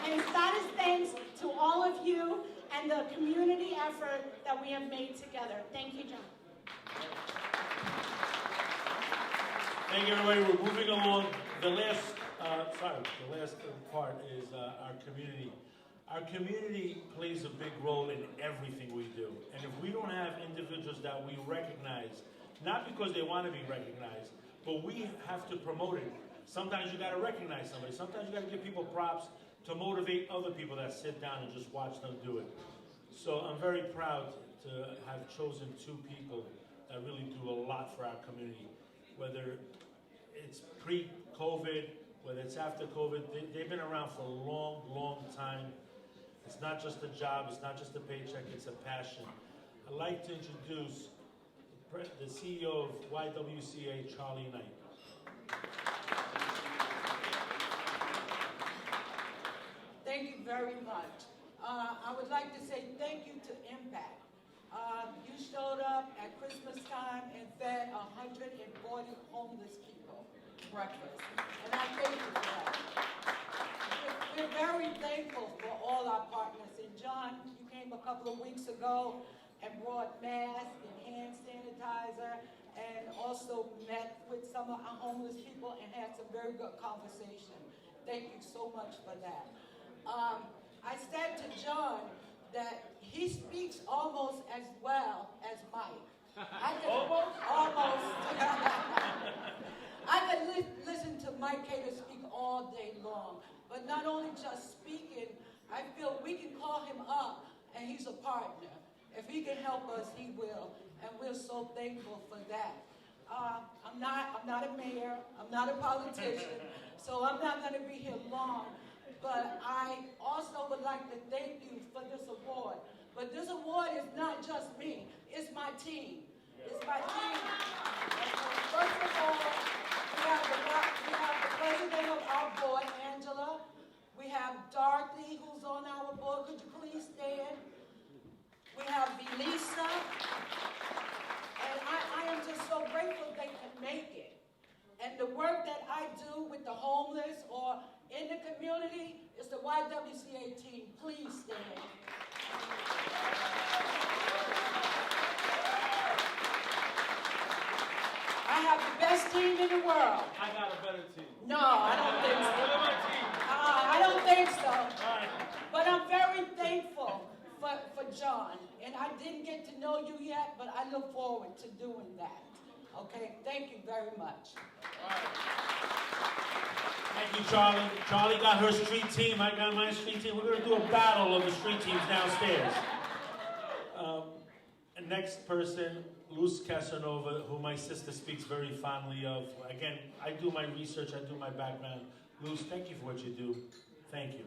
And that is thanks to all of you and the community effort that we have made together. Thank you, John. Thank you, everybody. We're moving along. The last part is our community. Our community plays a big role in everything we do. And if we don't have individuals that we recognize, not because they want to be recognized, but we have to promote it. Sometimes you got to recognize somebody. Sometimes you got to give people props to motivate other people that sit down and just watch them do it. So I'm very proud to have chosen two people that really do a lot for our community. Whether it's pre-COVID, whether it's after COVID, they've been around for a long, long time. It's not just a job, it's not just a paycheck, it's a passion. I'd like to introduce the CEO of YWCA, Charlie Knight. Thank you very much. I would like to say thank you to MPAC. You showed up at Christmas time and fed 140 homeless people breakfast. And I thank you for that. We're very thankful for all our partners. And John, you came a couple of weeks ago and brought masks and hand sanitizer and also met with some of our homeless people and had some very good conversation. Thank you so much for that. I said to John that he speaks almost as well as Mike. Almost? I could listen to Mike Cater speak all day long. But not only just speaking, I feel we can call him up and he's a partner. If he can help us, he will. And we're so thankful for that. I'm not a mayor, I'm not a politician, so I'm not going to be here long. But I also would like to thank you for this award. But this award is not just me, it's my team. It's my team. First of all, we have the president of our board, Angela. We have Dorothy, who's on our board. Could you please stand? We have Belisa. And I am just so grateful they can make it. And the work that I do with the homeless or in the community is the YWCA team. Please stand. I have the best team in the world. I got a better team. No, I don't think so. Look at my team. I don't think so. But I'm very thankful for John. And I didn't get to know you yet, but I look forward to doing that. Okay, thank you very much. Thank you, Charlie. Charlie got her street team, I got my street team. We're going to do a battle of the street teams downstairs. Next person, Luz Casanova, who my sister speaks very fondly of. Again, I do my research, I do my background. Luz, thank you for what you do. Thank you.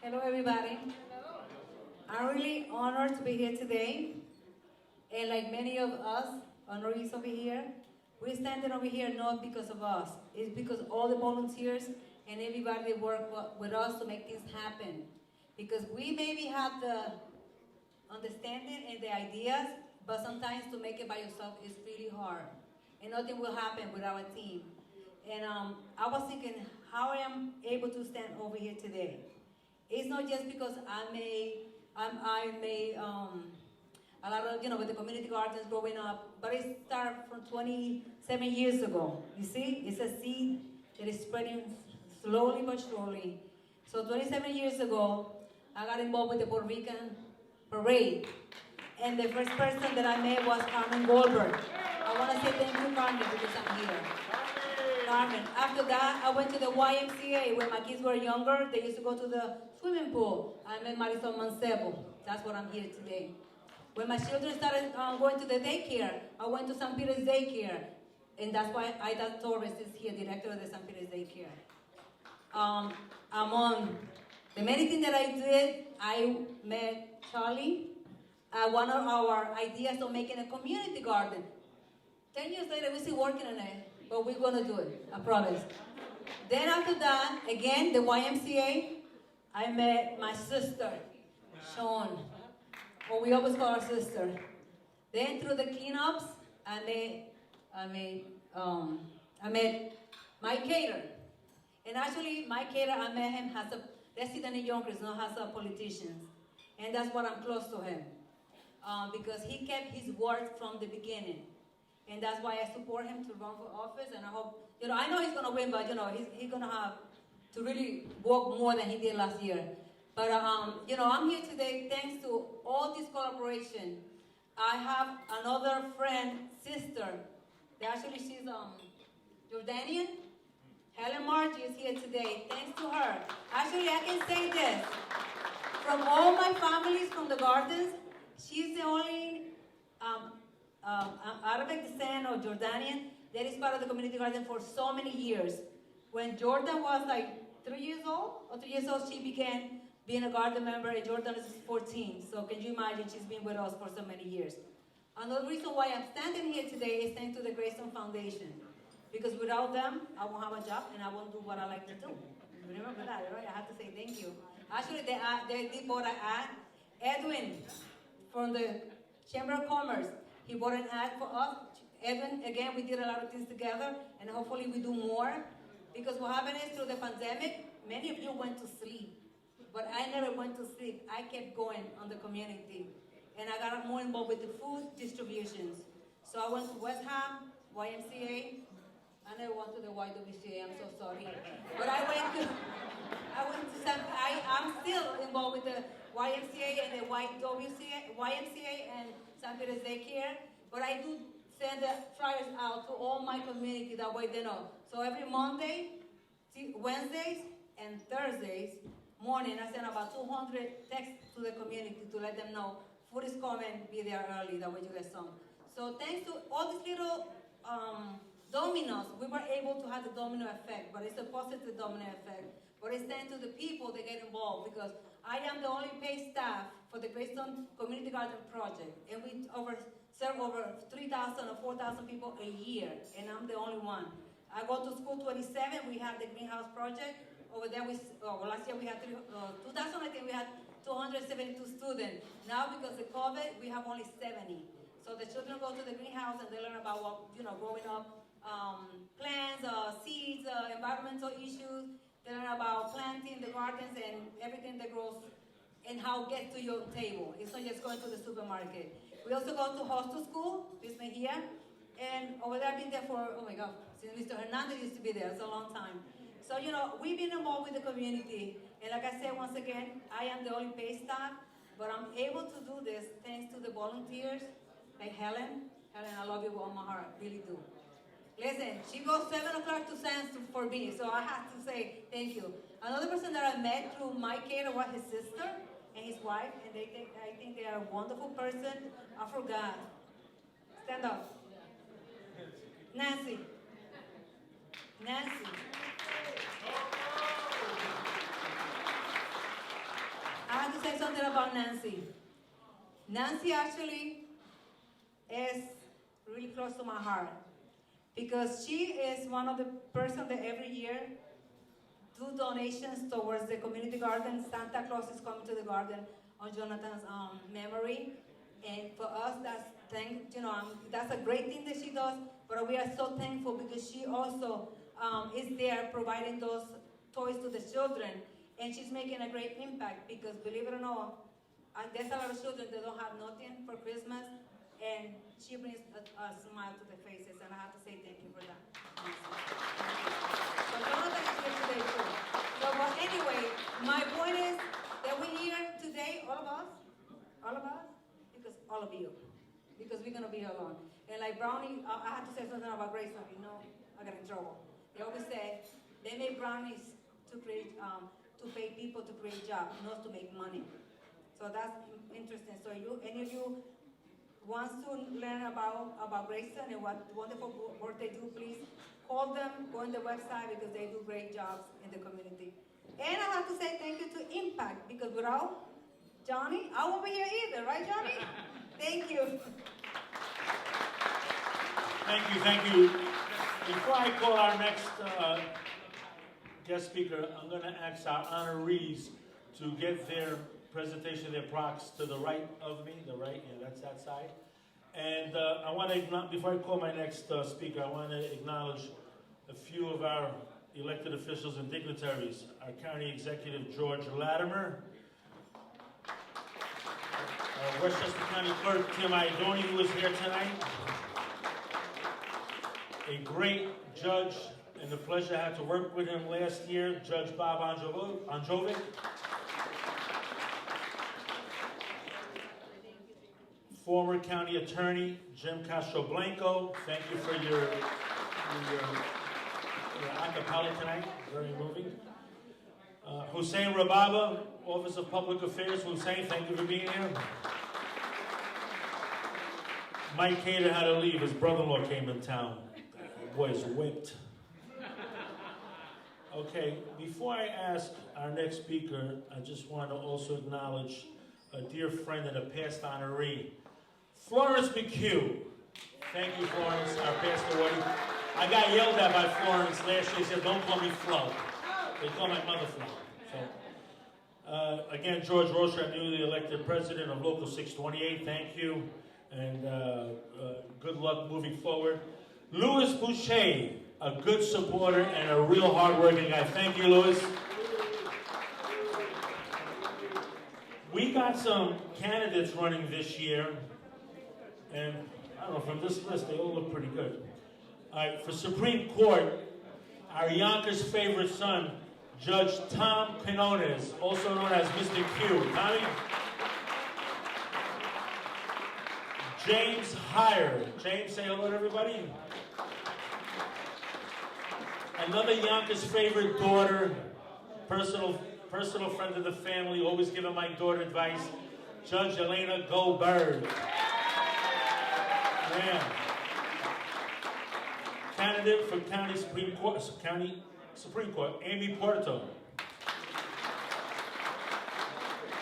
Hello, everybody. I'm really honored to be here today. And like many of us, honorees over here, we're standing over here not because of us. It's because all the volunteers and everybody that work with us to make things happen. Because we maybe have the understanding and the ideas, but sometimes to make it by yourself is really hard. And nothing will happen with our team. And I was thinking how I am able to stand over here today. It's not just because a lot of, with the community gardens growing up. But it started from 27 years ago. You see, it's a seed that is spreading slowly but surely. So 27 years ago, I got involved with the Puerto Rican parade. And the first person that I met was Carmen Goldberg. I want to say thank you, Carmen, because I'm here. Carmen. After that, I went to the YMCA when my kids were younger. They used to go to the swimming pool. I met Marisol Mancebo. That's what I'm here today. When my children started going to the daycare, I went to St. Peter's Daycare. And that's why Aida Torres is here, director of the St. Peter's Daycare. Among the many things that I did, I met Charlie. One of our ideas of making a community garden. 10 years later, we're still working on it, but we're going to do it, I promise. Then after that, again, the YMCA, I met my sister, Shawn. Or we always call her sister. Then through the cleanups, I met Mike Cater. And actually, Mike Cater, I met him as a resident in Yonkers, not as a politician. And that's what I'm close to him. Because he kept his word from the beginning. And that's why I support him to run for office. And I hope, I know he's going to win, but, he's going to have to really work more than he did last year. But, I'm here today thanks to all this collaboration. I have another friend, sister, actually she's Jordanian. Helen Margie is here today. Thanks to her. Actually, I can say this. From all my families from the gardens, she's the only Arabic descent or Jordanian that is part of the community garden for so many years. When Jordan was like 3 years old, she began being a garden member, and Jordan is 14. So can you imagine, she's been with us for so many years. Another reason why I'm standing here today is thanks to the Greyston Foundation. Because without them, I won't have a job and I won't do what I like to do. Remember that, right? I have to say thank you. Actually, they did bought an ad. Edwin from the Chamber of Commerce, he bought an ad for us. Edwin, again, we did a lot of things together, and hopefully we do more. Because what happened is, through the pandemic, many of you went to sleep. But I never went to sleep. I kept going on the community. And I got more involved with the food distributions. So I went to West Ham, YMCA. I never went to the YWCA, I'm so sorry. But I'm still involved with the YMCA and the YMCA and St. Peter's Daycare. But I do send the flyers out to all my community, that way they know. So every Monday, Wednesdays, and Thursdays morning, I send about 200 texts to the community to let them know food is coming, be there early, that way you get some. So thanks to all these little dominoes, we were able to have the domino effect, but it's a positive domino effect. But it's thanks to the people that get involved, because I am the only paid staff for the Greyston Community Garden Project, and we serve over 3,000 or 4,000 people a year, and I'm the only one. I go to school 27, we have the greenhouse project. Over there, last year we had 2000, I think we had 272 students. Now, because of COVID, we have only 70. So the children go to the greenhouse and they learn about growing up plants, seeds, environmental issues. They learn about planting the gardens and everything that grows and how it gets to your table. It's not just going to the supermarket. We also go to hostel school, this one here. And over there, I've been there for, oh my God, since Mr. Hernandez used to be there. It's a long time. So, we've been involved with the community. And like I said, once again, I am the only paid staff, but I'm able to do this thanks to the volunteers like Helen. Helen, I love you with all my heart, really do. Listen, she goes 7 o'clock to Sands for me, so I have to say thank you. Another person that I met through Mike Cater was his sister and his wife, and I think they are a wonderful person. I forgot. Stand up. Nancy. I have to say something about Nancy. Nancy actually is really close to my heart because she is one of the persons that every year do donations towards the community garden. Santa Claus is coming to the garden on Jonathan's memory, and for us that's a great thing that she does. But we are so thankful because she also is there providing those toys to the children. And she's making a great impact because, believe it or not, there's a lot of children that don't have nothing for Christmas, and she brings a smile to their faces, and I have to say thank you for that. So Jonathan is here today too. So, but anyway, my point is that we're here today, all of us, because all of you, because we're gonna be alone. And like Brownie, I have to say something about Greyston. You know, I got in trouble. They always say they make brownies to create, to pay people to create jobs, not to make money. So that's interesting. So any of you wants to learn about Greyston and what wonderful work they do, please call them, go on the website because they do great jobs in the community. And I have to say thank you to Impact because without Johnny, I won't be here either, right, Johnny? Thank you. Thank you. Before I call our next guest speaker, I'm going to ask our honorees to get their presentation, their procs to the right of me, that's that side. And I want to, before I call my next speaker, I want to acknowledge a few of our elected officials and dignitaries. Our County Executive, George Latimer. Our Westchester County Clerk, Tim Iadoni, who is here tonight. A great judge, and the pleasure I had to work with him last year, Judge Bob Anjovic. Former County Attorney, Jim Castro-Blanco. Thank you for your acapella tonight, very moving. Hussein Rababa, Office of Public Affairs. Hussein, thank you for being here. Mike Cater had to leave, his brother-in-law came in town. The boy's whipped. Okay, before I ask our next speaker, I just want to also acknowledge a dear friend and a past honoree, Florence McHugh. Thank you, Florence, our past awardee. I got yelled at by Florence last year. She said, don't call me Flo. They call my mother Flo. So, again, George Roscher, newly elected president of Local 628. Thank you, and good luck moving forward. Louis Boucher, a good supporter and a real hard-working guy. Thank you, Louis. We got some candidates running this year, and I don't know, from this list, they all look pretty good. All right, for Supreme Court, our Yonkers' favorite son, Judge Tom Quinones, also known as Mr. Q. Tommy? James Heyer. James, say hello to everybody. Another Yonkers' favorite daughter, personal friend of the family, always giving my daughter advice, Judge Elena Goldberg. Yeah. Candidate for County Supreme Court, Amy Porto.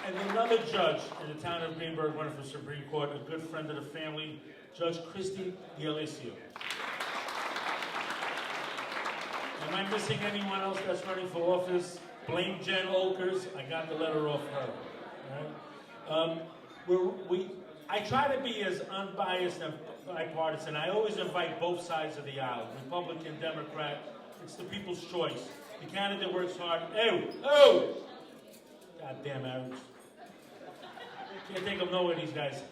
And another judge in the town of Greenburgh running for Supreme Court, a good friend of the family, Judge Christy D'Alessio. Am I missing anyone else that's running for office? Blame Jen Olkers. I got the letter off her. All right? I try to be as unbiased and bipartisan. I always invite both sides of the aisle, Republican, Democrat. It's the people's choice. The candidate works hard. Oh! Goddamn Arabs. Can't take them nowhere, these guys.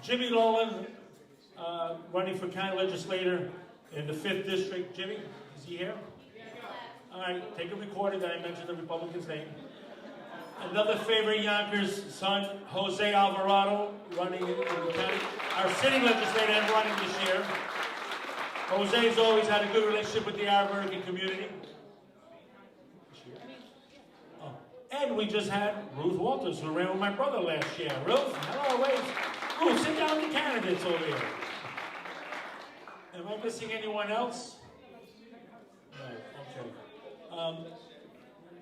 Jimmy Lolan, running for county legislator in the 5th district. Jimmy, is he here? All right, take a recording that I mentioned the Republican's name. Another favorite Yonkers son, Jose Alvarado, running in the county. Our sitting legislator and running this year. Jose's always had a good relationship with the Arab American community. Oh. And we just had Ruth Walters, who ran with my brother last year. Ruth, hello, wait. Ruth, sit down with the candidates over here. Am I missing anyone else? No, okay.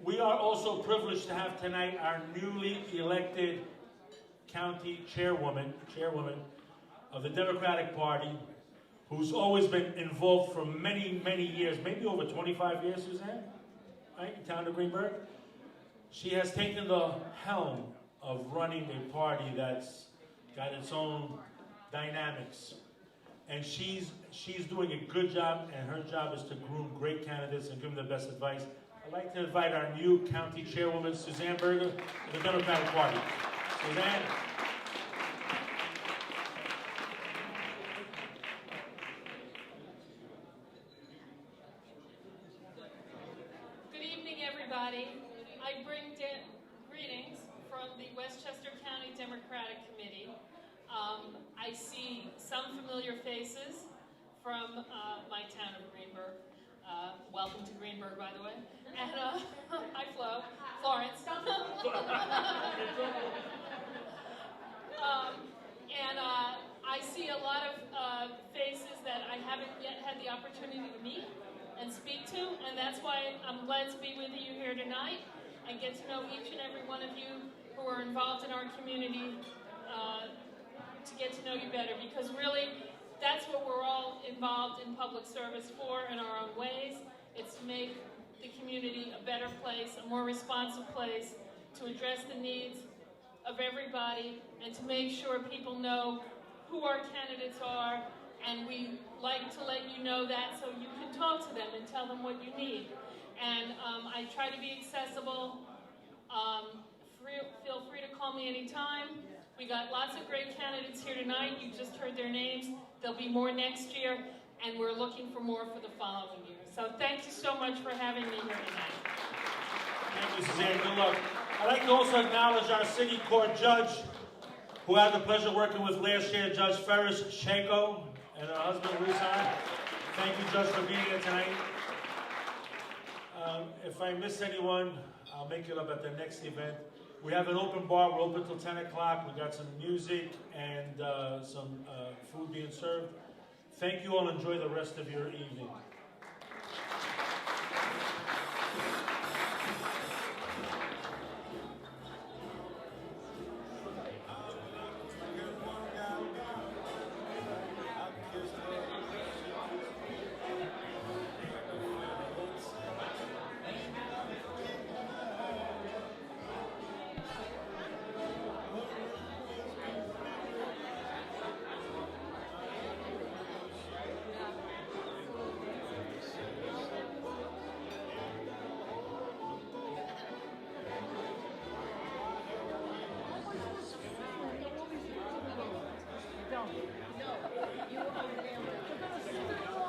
We are also privileged to have tonight our newly elected county chairwoman of the Democratic Party, who's always been involved for many, many years, maybe over 25 years, Suzanne, right, in town of Greenburgh. She has taken the helm of running a party that's got its own dynamics. And she's doing a good job, and her job is to groom great candidates and give them the best advice. I'd like to invite our new county chairwoman, Suzanne Berger, of the Democratic Party. Suzanne. Good evening, everybody. I bring greetings from the Westchester County Democratic Committee. I see some familiar faces from my town of Greenburgh. Welcome to Greenburgh, by the way. And hi, Flo. Florence. And I see a lot of faces that I haven't yet had the opportunity to meet and speak to, and that's why I'm glad to be with you here tonight and get to know each and every one of you who are involved in our community to get to know you better, because really that's what we're all involved in public service for in our own ways. It's to make the community a better place, a more responsive place, to address the needs of everybody, and to make sure people know who our candidates are, and we like to let you know that so you can talk to them and tell them what you need. And I try to be accessible. Feel free to call me anytime. We got lots of great candidates here tonight. You just heard their names. There'll be more next year, and we're looking for more for the following year. So thank you so much for having me here tonight. Thank you, Suzanne. Good luck. I'd like to also acknowledge our city court judge, who I had the pleasure of working with last year, Judge Ferris Shako, and her husband, Rusan. Thank you, Judge, for being here tonight. If I miss anyone, I'll make it up at the next event. We have an open bar. We're open till 10 o'clock. We got some music and some food being served. Thank you all. Enjoy the rest of your evening.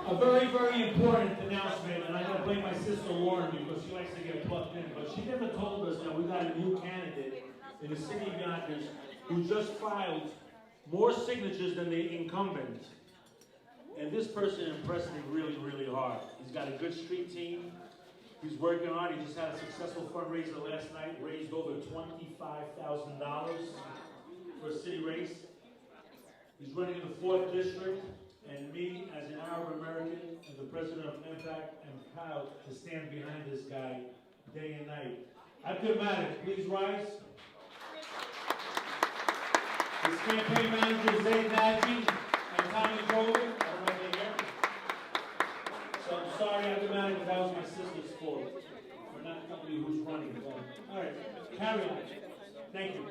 A very, very important announcement, and I don't blame my sister Lauren because she likes to get plugged in, but she never told us that we got a new candidate in the city of Yonkers who just filed more signatures than the incumbent. And this person impressed me really, really hard. He's got a good street team. He's working hard. He just had a successful fundraiser last night, raised over $25,000 for a city race. He's running in the 4th district. And me, as an Arab American and the president of MPAC, am proud to stand behind this guy day and night. Acapella, please rise. His campaign manager, Sayegh and Tommy Golden are right there. So I'm sorry, Acapella, but that was my sister's fault for not telling me who's running. All right, carry on. Thank you.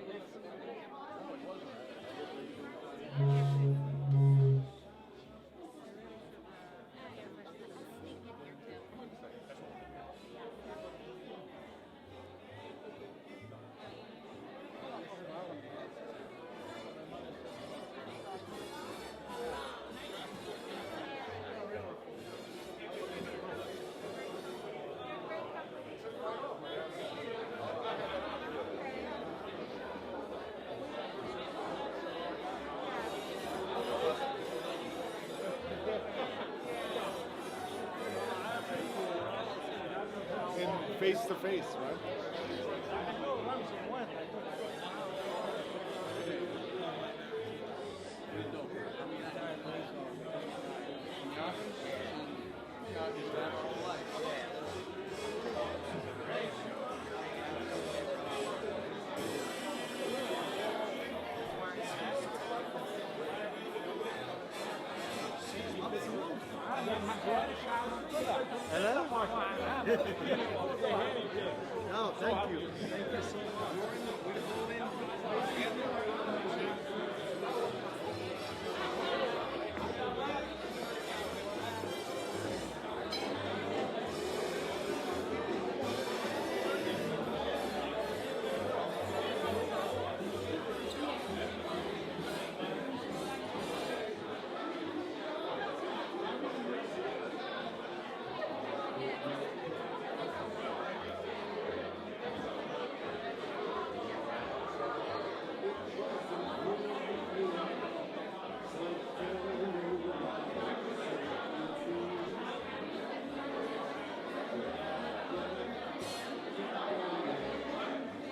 Face to face, right? Hello? No, thank you. Thank you so much.